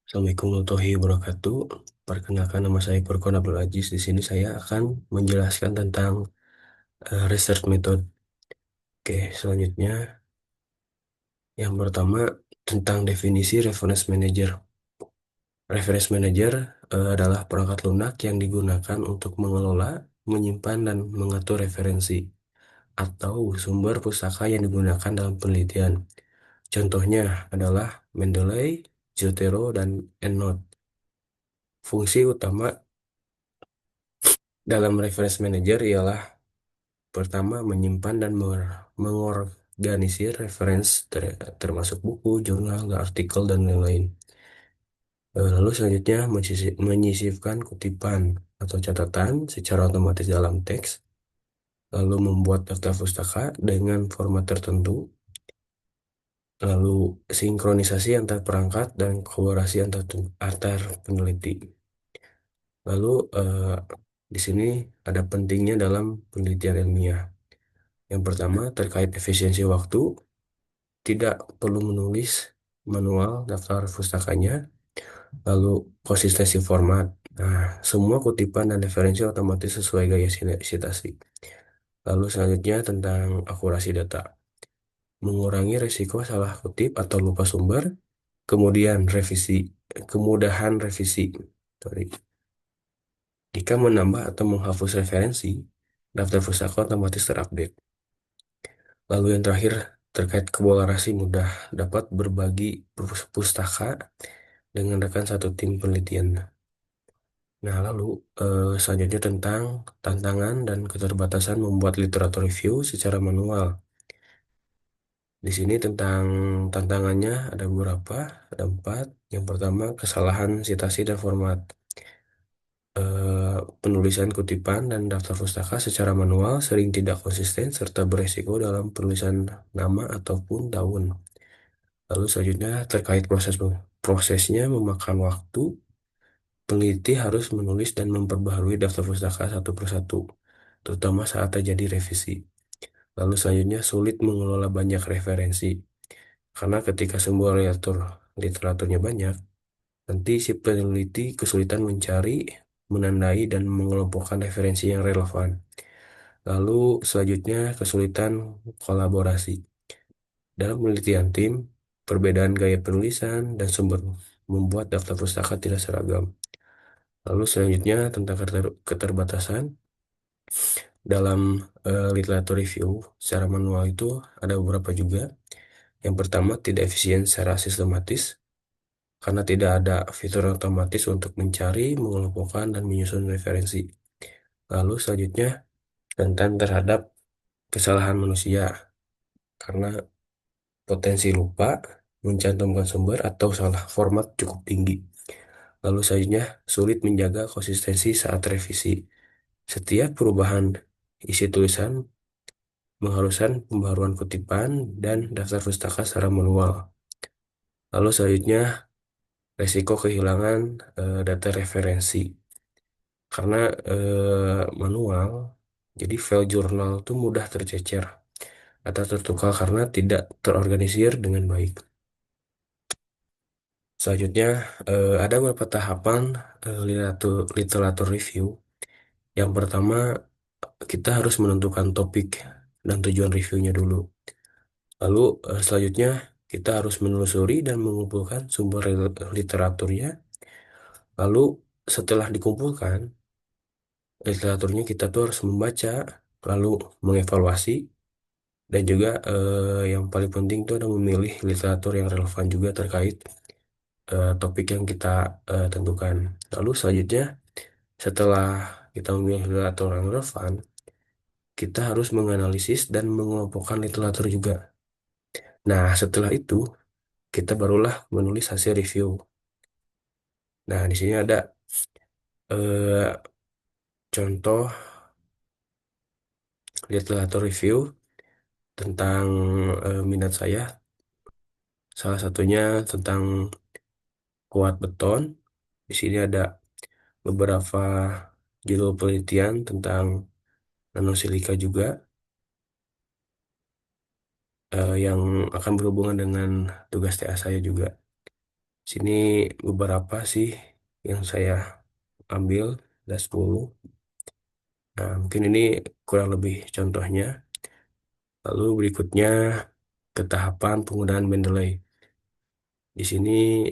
Assalamualaikum warahmatullahi wabarakatuh. Perkenalkan nama saya Furqan Abdul Aziz. Di sini saya akan menjelaskan tentang research method. Oke, selanjutnya yang pertama tentang definisi reference manager. Reference manager adalah perangkat lunak yang digunakan untuk mengelola, menyimpan, dan mengatur referensi atau sumber pustaka yang digunakan dalam penelitian. Contohnya adalah Mendeley, Zotero, dan EndNote. Fungsi utama dalam reference manager ialah pertama, menyimpan dan mengorganisir referensi termasuk buku, jurnal, artikel, dan lain-lain. Lalu selanjutnya menyisipkan kutipan atau catatan secara otomatis dalam teks, lalu membuat daftar pustaka dengan format tertentu, lalu sinkronisasi antar perangkat dan kolaborasi antar peneliti. Lalu di sini ada pentingnya dalam penelitian ilmiah. Yang pertama terkait efisiensi waktu, tidak perlu menulis manual daftar pustakanya, lalu konsistensi format. Nah, semua kutipan dan referensi otomatis sesuai gaya sitasi. Lalu selanjutnya tentang akurasi data. Mengurangi risiko salah kutip atau lupa sumber, kemudian kemudahan revisi. Sorry. Jika menambah atau menghapus referensi, daftar pustaka otomatis terupdate. Lalu yang terakhir terkait kolaborasi mudah dapat berbagi pustaka dengan rekan satu tim penelitian. Nah, lalu selanjutnya tentang tantangan dan keterbatasan membuat literatur review secara manual. Di sini tentang tantangannya ada beberapa, ada empat. Yang pertama, kesalahan sitasi dan format. Penulisan kutipan dan daftar pustaka secara manual sering tidak konsisten serta beresiko dalam penulisan nama ataupun tahun. Lalu selanjutnya terkait prosesnya memakan waktu. Peneliti harus menulis dan memperbaharui daftar pustaka satu persatu, terutama saat terjadi revisi. Lalu selanjutnya sulit mengelola banyak referensi, karena ketika sebuah literaturnya banyak, nanti si peneliti kesulitan mencari, menandai, dan mengelompokkan referensi yang relevan. Lalu selanjutnya kesulitan kolaborasi. Dalam penelitian tim, perbedaan gaya penulisan dan sumber membuat daftar pustaka tidak seragam. Lalu selanjutnya tentang keterbatasan dalam literatur review secara manual itu ada beberapa juga. Yang pertama, tidak efisien secara sistematis karena tidak ada fitur otomatis untuk mencari, mengelompokkan, dan menyusun referensi. Lalu selanjutnya, rentan terhadap kesalahan manusia karena potensi lupa, mencantumkan sumber, atau salah format cukup tinggi. Lalu selanjutnya, sulit menjaga konsistensi saat revisi. Setiap perubahan isi tulisan mengharuskan pembaruan kutipan dan daftar pustaka secara manual. Lalu selanjutnya, resiko kehilangan data referensi. Karena manual, jadi file jurnal itu mudah tercecer atau tertukar karena tidak terorganisir dengan baik. Selanjutnya, ada beberapa tahapan literatur review. Yang pertama, kita harus menentukan topik dan tujuan reviewnya dulu. Lalu selanjutnya kita harus menelusuri dan mengumpulkan sumber literaturnya. Lalu setelah dikumpulkan literaturnya kita tuh harus membaca, lalu mengevaluasi dan juga yang paling penting itu ada memilih literatur yang relevan juga terkait topik yang kita tentukan. Lalu selanjutnya setelah kita memilih literatur yang relevan, kita harus menganalisis dan mengelompokkan literatur juga. Nah, setelah itu kita barulah menulis hasil review. Nah, di sini ada eh, contoh literatur review tentang minat saya. Salah satunya tentang kuat beton. Di sini ada beberapa judul penelitian tentang nanosilika juga yang akan berhubungan dengan tugas TA saya juga. Sini beberapa sih yang saya ambil, ada 10. Nah, mungkin ini kurang lebih contohnya. Lalu berikutnya ketahapan penggunaan Mendeley. Di sini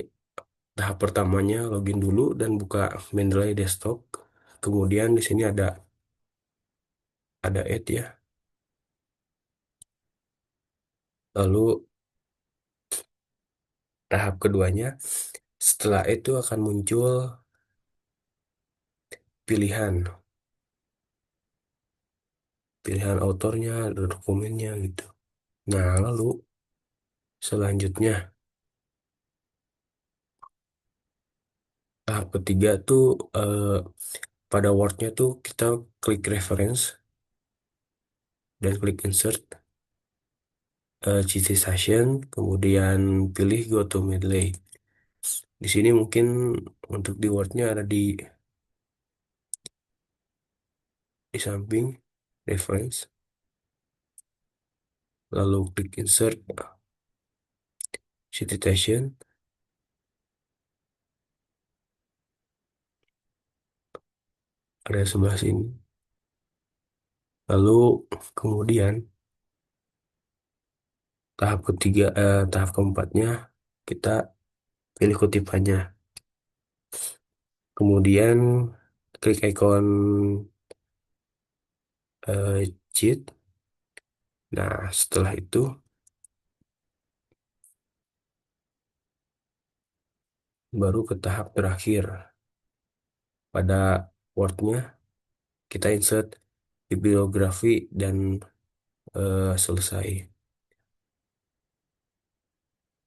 tahap pertamanya login dulu dan buka Mendeley desktop. Kemudian di sini ada add ya. Lalu tahap keduanya setelah itu akan muncul pilihan, pilihan autornya, dokumennya gitu. Nah, lalu selanjutnya tahap ketiga tuh pada Word-nya tuh kita klik reference dan klik insert citation, kemudian pilih go to medley. Di sini mungkin untuk di Word-nya ada di samping reference, lalu klik insert citation, ada sebelah sini. Lalu kemudian tahap keempatnya kita pilih kutipannya. Kemudian klik ikon cheat. Nah, setelah itu baru ke tahap terakhir. Pada Word-nya kita insert bibliografi dan selesai.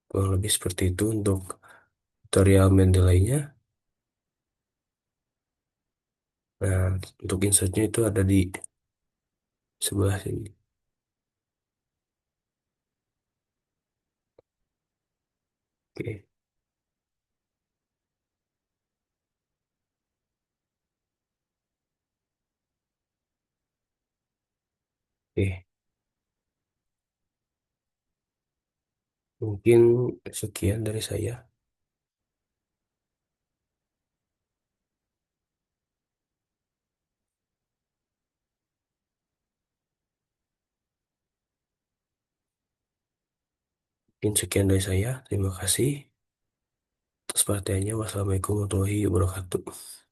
Kurang lebih seperti itu untuk tutorial Mendeley-nya. Nah, untuk insertnya itu ada di sebelah sini. Oke, oke. Mungkin sekian dari saya. Mungkin sekian dari saya. Terima kasih atas perhatiannya. Wassalamualaikum warahmatullahi wabarakatuh.